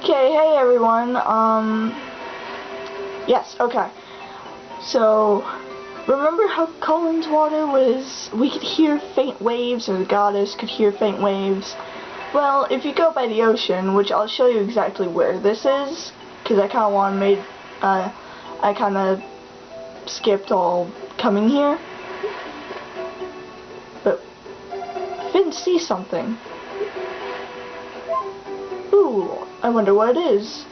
Okay, hey everyone, yes, okay. So, remember how Colin's water was, we could hear faint waves, or the goddess could hear faint waves? Well, if you go by the ocean, which I'll show you exactly where this is, because I kinda skipped all coming here. But, Finn sees something. Ooh, I wonder what it is.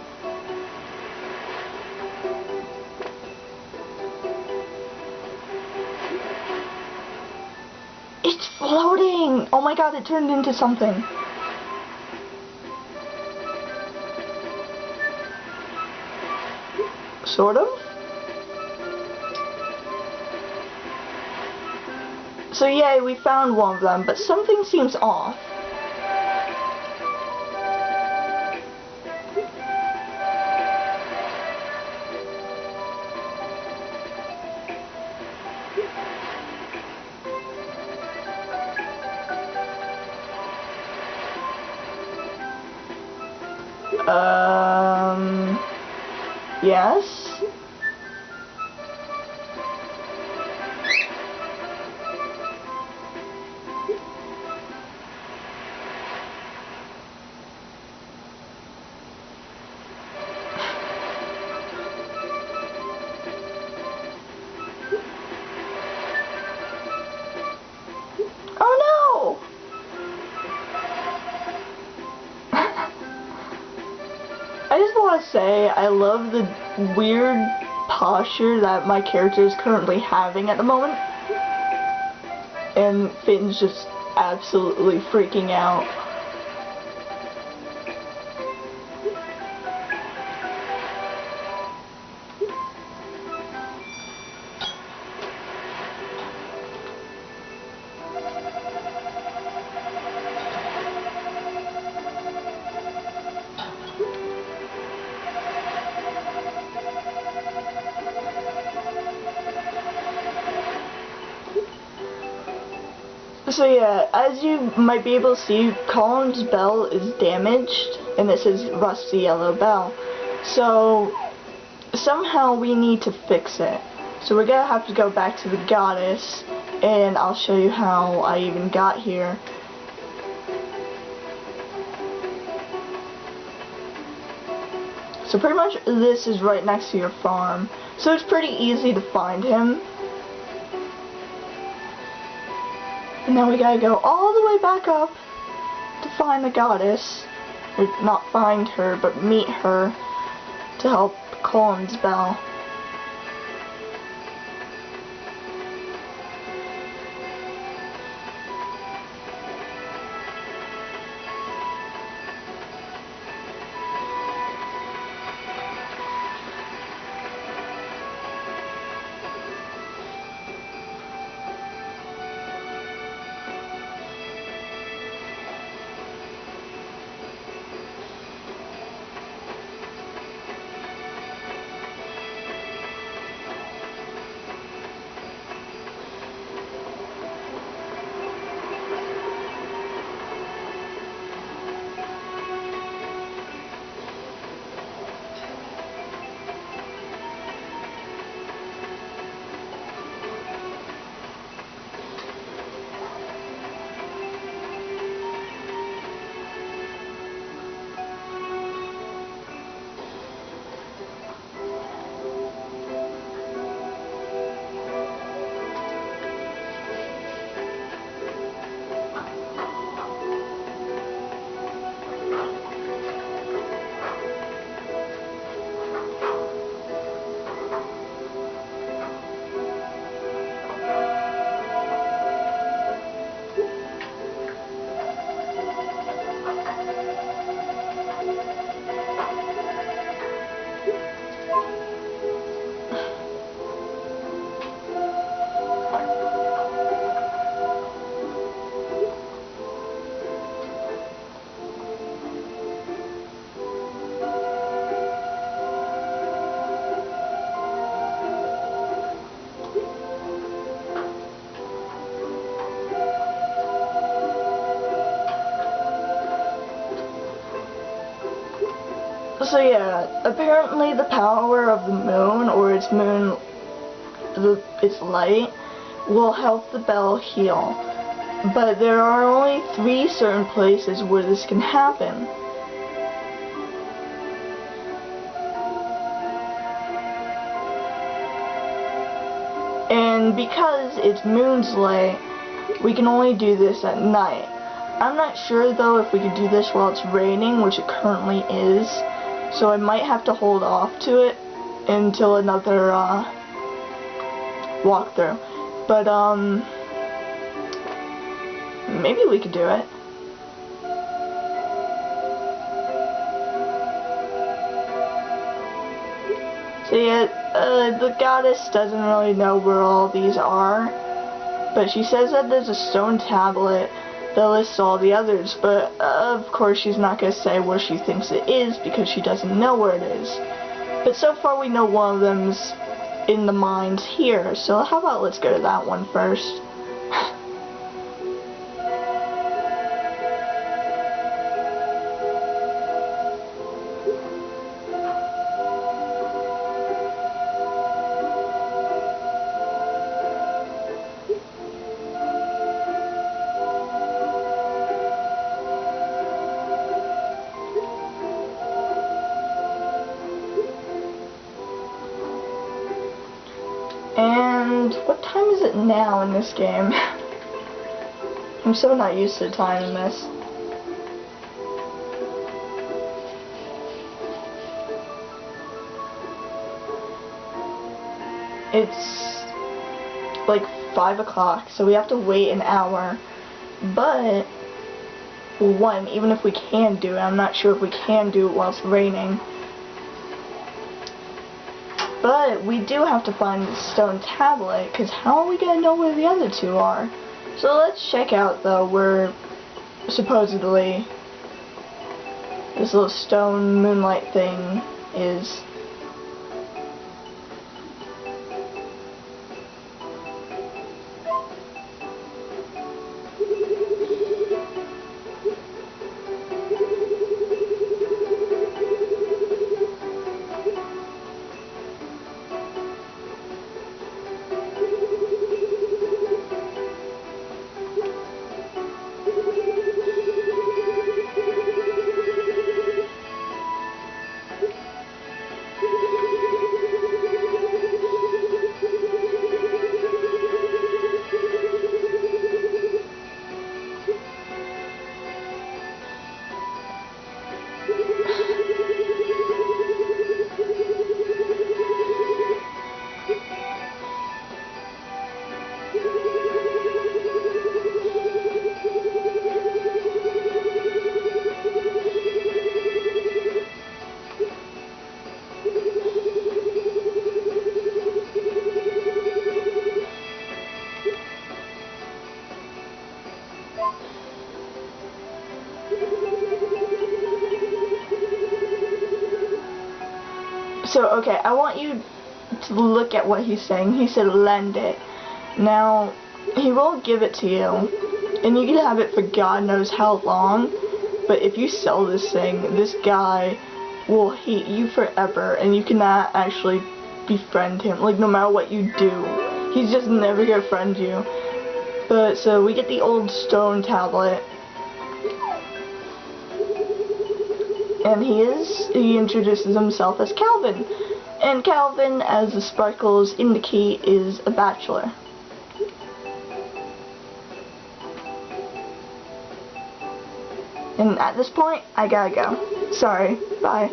It's floating! Oh my god, it turned into something. Sort of? So yay, we found one of them, but something seems off. Yes? Oh no! I just want to say, I love the weird posture that my character is currently having at the moment. And Finn's just absolutely freaking out. So yeah, as you might be able to see, Colin's bell is damaged, and it says rusty yellow bell. So somehow we need to fix it. So we're gonna have to go back to the goddess, and I'll show you how I even got here. So pretty much this is right next to your farm. So it's pretty easy to find him. And now we gotta go all the way back up to find the goddess. Or not find her, but meet her to help Colin's bell. So yeah, apparently the power of the moon, or its light, will help the bell heal. But there are only 3 certain places where this can happen. And because it's moon's light, we can only do this at night. I'm not sure though if we could do this while it's raining, which it currently is. So I might have to hold off to it until another walkthrough. But maybe we could do it. So yeah, the goddess doesn't really know where all these are, but she says that there's a stone tablet that lists all the others, but of course she's not going to say where she thinks it is because she doesn't know where it is. But so far we know one of them's in the mines here, so how about let's go to that one first. And what time is it now in this game? I'm so not used to time in this. It's like 5 o'clock, so we have to wait an hour. But, one, even if we can do it, I'm not sure if we can do it while it's raining. But we do have to find the stone tablet, because how are we going to know where the other 2 are? So let's check out, though, where supposedly this little stone moonlight thing is. So, okay, I want you to look at what he's saying. He said lend it. Now, he will give it to you, and you can have it for God knows how long, but if you sell this thing, this guy will hate you forever, and you cannot actually befriend him, like, no matter what you do. He's just never gonna friend you. But, so, we get the old stone tablet. And he introduces himself as Calvin. And Calvin, as the sparkles indicate, is a bachelor. And at this point, I gotta go. Sorry. Bye.